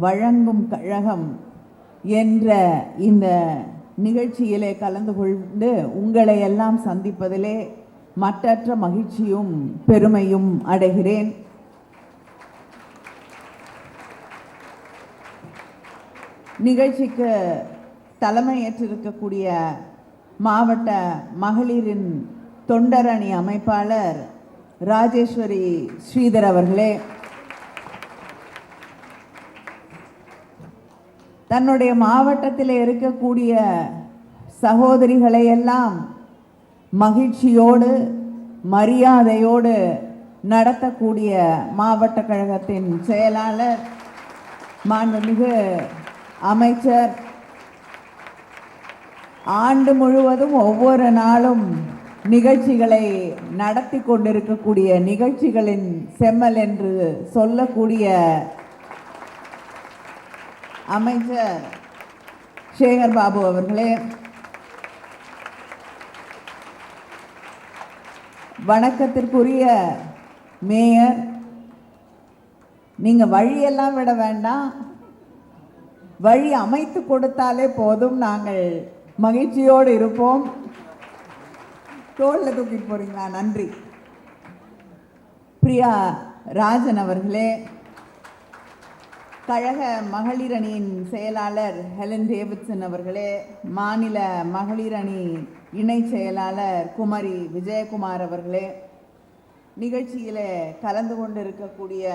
வழங்கும் கழகம் என்ற இந்த நிகழ்ச்சியிலே கலந்து கொண்டு உங்களை எல்லாம் சந்திப்பதிலே மற்றற்ற மகிழ்ச்சியும் பெருமையும் அடைகிறேன். நிகழ்ச்சிக்கு தலைமையேற்றிருக்கக்கூடிய மாவட்ட மகளிரின் தொண்டரணி அமைப்பாளர் ராஜேஸ்வரி ஸ்ரீதர் அவர்களே, தன்னுடைய மாவட்டத்தில் இருக்கக்கூடிய சகோதரிகளை எல்லாம் மகிழ்ச்சியோடு மரியாதையோடு நடத்தக்கூடிய மாவட்ட கழகத்தின் செயலாளர் மாண்புமிகு அமைச்சர், ஆண்டு முழுவதும் ஒவ்வொரு நாளும் நிகழ்ச்சிகளை நடத்தி கொண்டிருக்கக்கூடிய நிகழ்ச்சிகளின் செம்மல் என்று சொல்லக்கூடிய அமைச்சர் சேகர் பாபு அவர்களே, வணக்கத்திற்குரிய மேயர், நீங்க வழியெல்லாம் விட வேண்டாம், வழி அமைத்து கொடுத்தாலே போதும், நாங்கள் மகிழ்ச்சியோடு இருப்போம். தோளில் தூக்கிட்டு போறீங்களா? நன்றி. பிரியா ராஜன் அவர்களே, கழக மகளிர் அணியின் செயலாளர் ஹெலன் டேவிட்சன் அவர்களே, மாநில மகளிர் அணி இணை செயலாளர் குமரி விஜயகுமார் அவர்களே, நிகழ்ச்சியில் கலந்து கொண்டிருக்கக்கூடிய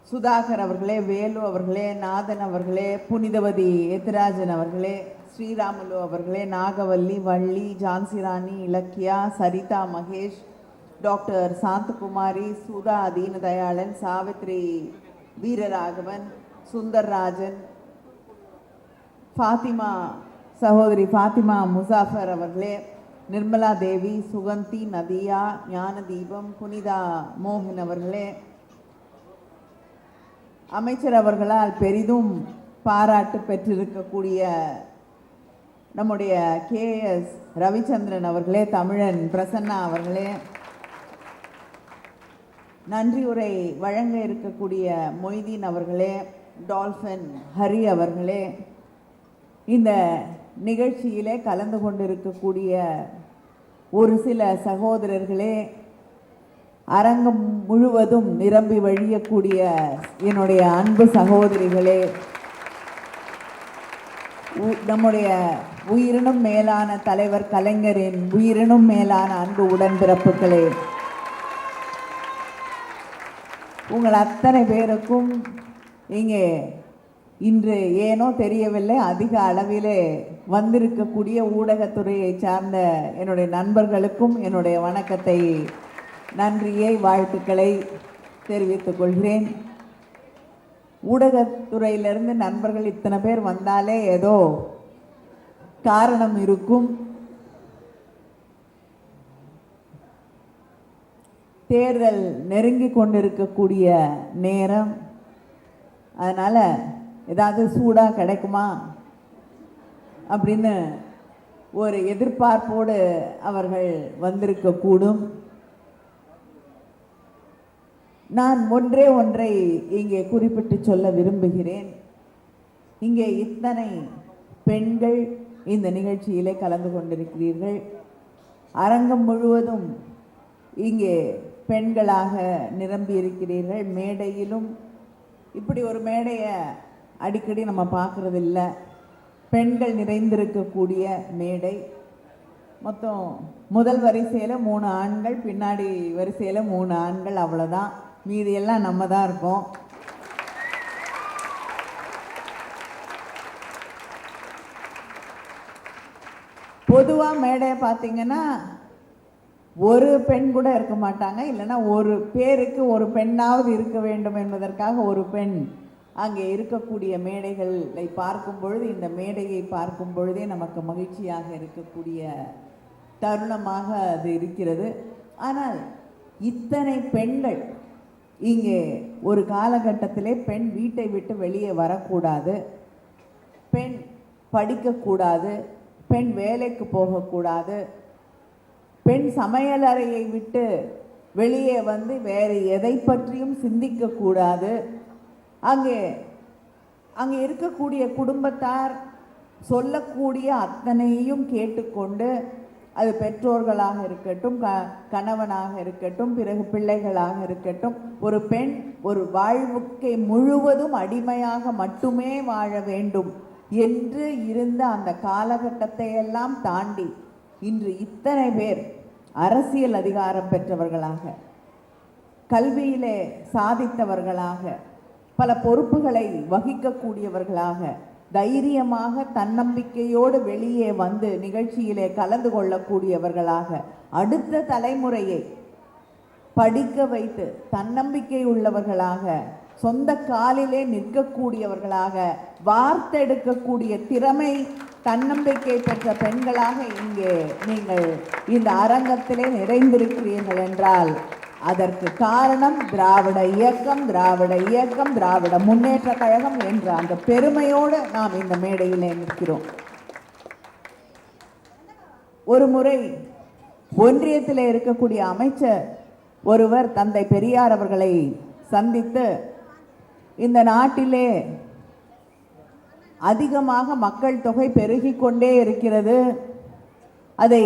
சுதாகர் அவர்களே, வேலு அவர்களே, நாதன் அவர்களே, புனிதவதி எத்திராஜன் அவர்களே, ஸ்ரீராமுலு அவர்களே, நாகவல்லி, வள்ளி, ஜான்சிராணி, இலக்கியா, சரிதா மகேஷ், டாக்டர் சாந்தகுமாரி, சுதா தீனதயாளன், சாவித்ரி வீரராகவன், சுந்தர்ராஜன், ஃபாத்திமா சகோதரி ஃபாத்திமா முசாஃபர் அவர்களே, நிர்மலா தேவி, சுகந்தி, நதியா, ஞானதீபம், புனிதா மோகன் அவர்களே, அமைச்சர் அவர்களால் பெரிதும் பாராட்டு பெற்றிருக்கக்கூடிய நம்முடைய KS ரவிச்சந்திரன் அவர்களே, தமிழன் பிரசன்னா அவர்களே, நன்றி உரை வழங்க இருக்கக்கூடிய மொய்தீன் அவர்களே, டால்ஃபின் ஹரி அவர்களே, இந்த நிகழ்ச்சியிலே கலந்து கொண்டிருக்கக்கூடிய ஒரு சில சகோதரர்களே, அரங்கம் முழுவதும் நிரம்பி வழியக்கூடிய என்னுடைய அன்பு சகோதரிகளே, நம்முடைய உயிரினும் மேலான தலைவர் கலைஞரின் உயிரினும் மேலான அன்பு உடன்பிறப்புகளே, உங்கள் அத்தனை பேருக்கும் இங்கே இன்று ஏனோ தெரியவில்லை அதிக அளவிலே வந்திருக்கக்கூடிய ஊடகத்துறையை சார்ந்த என்னுடைய நண்பர்களுக்கும் என்னுடைய வணக்கத்தை, நன்றியை, வாழ்த்துக்களை தெரிவித்துக் கொள்கிறேன். ஊடகத்துறையிலிருந்து நண்பர்கள் இத்தனை பேர் வந்தாலே ஏதோ காரணம் இருக்கும். தேர்தல் நெருங்கி கொண்டிருக்கக்கூடிய நேரம், அதனால் ஏதாவது சூடாக கிடைக்குமா அப்படின்னு ஒரு எதிர்பார்ப்போடு அவர்கள் வந்திருக்கக்கூடும். நான் ஒன்றை இங்கே குறிப்பிட்டு சொல்ல விரும்புகிறேன். இங்கே இத்தனை பெண்கள் இந்த நிகழ்ச்சியிலே கலந்து கொண்டிருக்கிறீர்கள். அரங்கம் முழுவதும் இங்கே பெண்களாக நிரம்பி இருக்கிறீர்கள். மேடையிலும் இப்படி ஒரு மேடையை அடிக்கடி நம்ம பார்க்குறதில்ல. பெண்கள் நிறைந்திருக்கக்கூடிய மேடை. மொத்தம் முதல் வரிசையில் 3 ஆண்கள், பின்னாடி வரிசையில் 3 ஆண்கள், அவ்வளோதான். மீதி எல்லாம் நம்ம தான் இருக்கோம். பொதுவாக மேடையை பார்த்தீங்கன்னா ஒரு பெண் கூட இருக்க மாட்டாங்க, இல்லைன்னா ஒரு பேருக்கு ஒரு பெண்ணாவது இருக்க வேண்டும் என்பதற்காக ஒரு பெண் அங்கே இருக்கக்கூடிய மேடைகளை பார்க்கும் பொழுது, இந்த மேடையை பார்க்கும் பொழுதே நமக்கு மகிழ்ச்சியாக இருக்கக்கூடிய தருணமாக அது இருக்கிறது. ஆனால் இத்தனை பெண்கள் இங்கே ஒரு காலகட்டத்திலே பெண் வீட்டை விட்டு வெளியே வரக்கூடாது, பெண் படிக்கக்கூடாது, பெண் வேலைக்கு போகக்கூடாது, பெண் சமையலறையை விட்டு வெளியே வந்து வேறு எதை பற்றியும் சிந்திக்கக்கூடாது. அங்கே அங்கே இருக்கக்கூடிய குடும்பத்தார் சொல்லக்கூடிய அத்தனையும் கேட்டுக்கொண்டு, அது பெற்றோர்களாக இருக்கட்டும், கணவனாக இருக்கட்டும், பிறகு பிள்ளைகளாக இருக்கட்டும், ஒரு பெண் ஒரு வாழ்வுக்கை முழுவதும் அடிமையாக மட்டுமே வாழ வேண்டும் என்று இருந்த அந்த காலகட்டத்தை எல்லாம் தாண்டி இன்று இத்தனை பேர் அரசியல் அதிகாரம் பெற்றவர்களாக, கல்வியிலே சாதித்தவர்களாக, பல பொறுப்புகளை வகிக்கக்கூடியவர்களாக, தைரியமாக தன்னம்பிக்கையோடு வெளியே வந்து நிகழ்ச்சியிலே கலந்து கொள்ளக்கூடியவர்களாக, அடுத்த தலைமுறையை படிக்க வைத்து தன்னம்பிக்கை உள்ளவர்களாக, சொந்த காலிலே நிற்கக்கூடியவர்களாக, வார்த்தெடுக்கக்கூடிய திறமை, தன்னம்பிக்கை பெற்ற பெண்களாக இங்கே நீங்கள் இந்த அரங்கத்திலே நிறைந்திருக்கிறீர்கள் என்றால் அதற்கு காரணம் திராவிட இயக்கம், திராவிட இயக்கம், திராவிட முன்னேற்ற கழகம் என்ற அந்த பெருமையோடு நாம் இந்த மேடையிலே நிற்கிறோம். ஒரு முறை ஒன்றியத்தில் இருக்கக்கூடிய அமைச்சர் ஒருவர் தந்தை பெரியார் அவர்களை சந்தித்து, இந்த நாட்டிலே அதிகமாக மக்கள் தொகை பெருகிக் கொண்டே இருக்கிறது, அதை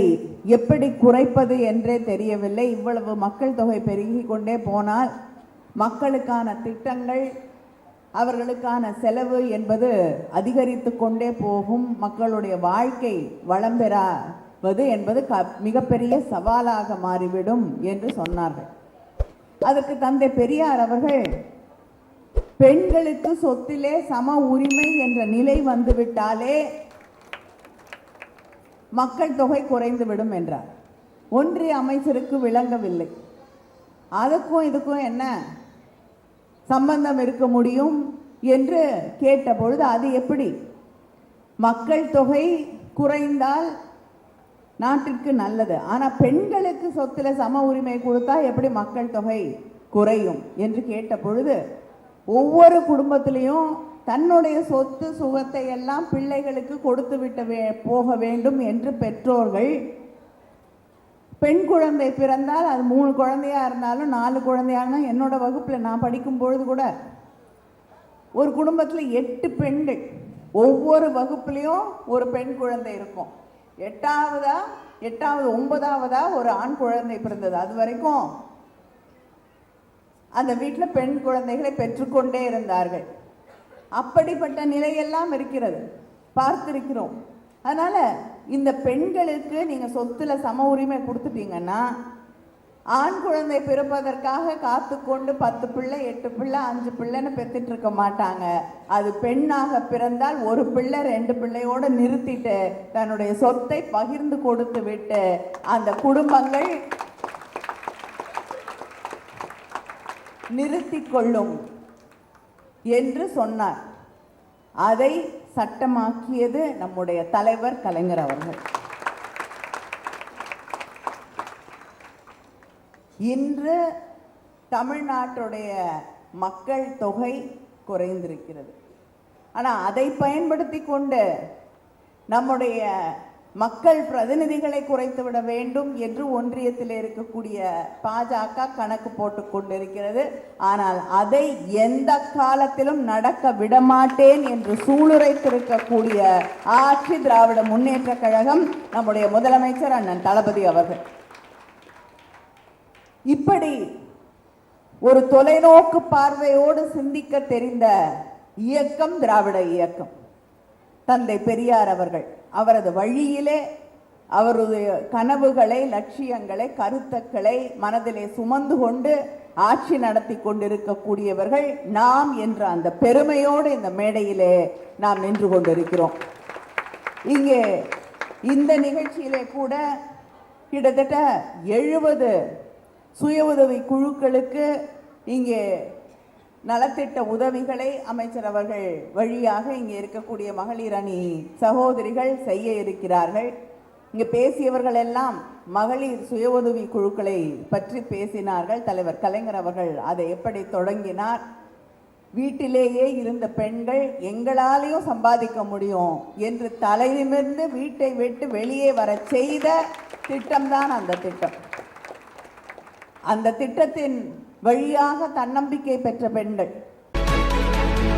எப்படி குறைப்பது என்றே தெரியவில்லை, இவ்வளவு மக்கள் தொகை பெருகி கொண்டே போனால் மக்களுக்கான திட்டங்கள், அவர்களுக்கான செலவு என்பது அதிகரித்து கொண்டே போகும், மக்களுடைய வாழ்க்கை வளம் பெறாவது என்பது மிகப்பெரிய சவாலாக மாறிவிடும் என்று சொன்னார்கள். அதற்கு தந்தை பெரியார் அவர்கள், பெண்களுக்கு சொத்திலே சம உரிமை என்ற நிலை வந்துவிட்டாலே மக்கள் தொகை குறைந்துவிடும் என்றார். ஒன்றிய அமைச்சருக்கு விளங்கவில்லை. அதுக்கும் இதுக்கும் என்ன சம்பந்தம் இருக்க முடியும் என்று கேட்டபொழுது, அது எப்படி மக்கள் தொகை குறைந்தால் நாட்டிற்கு நல்லது, ஆனால் பெண்களுக்கு சொத்துல சம உரிமை கொடுத்தா எப்படி மக்கள் தொகை குறையும் என்று கேட்ட பொழுது, ஒவ்வொரு குடும்பத்திலையும் தன்னுடைய சொத்து சுகத்தை எல்லாம் பிள்ளைகளுக்கு கொடுத்து விட்டு போக வேண்டும் என்று பெற்றோர்கள், பெண் குழந்தை பிறந்தால் அது 3 குழந்தையா இருந்தாலும் 4 குழந்தையா இருந்தாலும், என்னோட வகுப்பில் நான் படிக்கும் பொழுது கூட ஒரு குடும்பத்தில் 8 பெண்கள், ஒவ்வொரு வகுப்புலையும் ஒரு பெண் குழந்தை இருக்கும். 8வது 9வதா ஒரு ஆண் குழந்தை பிறந்தது. அது வரைக்கும் அந்த வீட்டில் பெண் குழந்தைகளை பெற்றுக்கொண்டே இருந்தார்கள். அப்படிப்பட்ட நிலையெல்லாம் இருக்கிறது, பார்த்திருக்கிறோம். அதனால இந்த பெண்களுக்கு நீங்க சொத்துல சம உரிமை கொடுத்துட்டீங்கன்னா, ஆண் குழந்தை பிறப்பதற்காக காத்து கொண்டு 10 பிள்ளை 8 பிள்ளை 5 பிள்ளைன்னு பெற்றுட்டு இருக்க மாட்டாங்க. அது பெண்ணாக பிறந்தால் 1 பிள்ளை 2 பிள்ளையோடு நிறுத்திட்டு தன்னுடைய சொத்தை பகிர்ந்து கொடுத்து விட்டு அந்த குடும்பங்கள் நிறுத்தி கொள்ளும் என்று சொன்னார். அதை சட்டமாக்கியது நம்முடைய தலைவர் கலைஞர் அவர்கள். இன்று தமிழ்நாட்டுடைய மக்கள் தொகை குறைந்திருக்கிறது. ஆனால் அதை பயன்படுத்தி கொண்டு நம்முடைய மக்கள் பிரதிநிதிகளை குறைத்து விட வேண்டும் என்று ஒன்றியத்தில் இருக்கக்கூடிய பாஜக கணக்கு போட்டு கொண்டிருக்கிறது. ஆனால் அதை எந்த காலத்திலும் நடக்க விடமாட்டேன் என்று சூளுரைத்திருக்கக்கூடிய ஆட்சி திராவிட முன்னேற்ற கழகம், நம்முடைய முதலமைச்சர் அண்ணன் தளபதி அவர்கள். இப்படி ஒரு தொலைநோக்கு பார்வையோடு சிந்திக்க தெரிந்த இயக்கம் திராவிட இயக்கம். தந்தை பெரியார் அவர்கள் அவரது வழியிலே அவருடைய கனவுகளை, லட்சியங்களை, கருத்துக்களை மனதிலே சுமந்து கொண்டு ஆட்சி நடத்தி கொண்டிருக்கக்கூடியவர்கள் நாம் என்ற அந்த பெருமையோடு இந்த மேடையிலே நாம் நின்று கொண்டிருக்கிறோம். இங்கே இந்த நிகழ்ச்சியிலே கூட கிட்டத்தட்ட 70 சுய உதவி குழுக்களுக்கு இங்கே நலத்திட்ட உதவிகளை அமைச்சர் அவர்கள் வழியாக இங்கே இருக்கக்கூடிய மகளிர் அணி சகோதரிகள் செய்ய இருக்கிறார்கள். இங்கே பேசியவர்கள் எல்லாம் மகளிர் சுய உதவி குழுக்களை பற்றி பேசினார்கள். தலைவர் கலைஞர் அவர்கள் அதை எப்படி தொடங்கினார், வீட்டிலேயே இருந்த பெண்கள் எங்களாலேயும் சம்பாதிக்க முடியும் என்று தலைநிமிர்ந்து வீட்டை விட்டு வெளியே வர செய்த திட்டம்தான் அந்த திட்டம். அந்த திட்டத்தின் வழியாக தன்னம்பிக்கை பெற்ற பெண்கள் Thank you.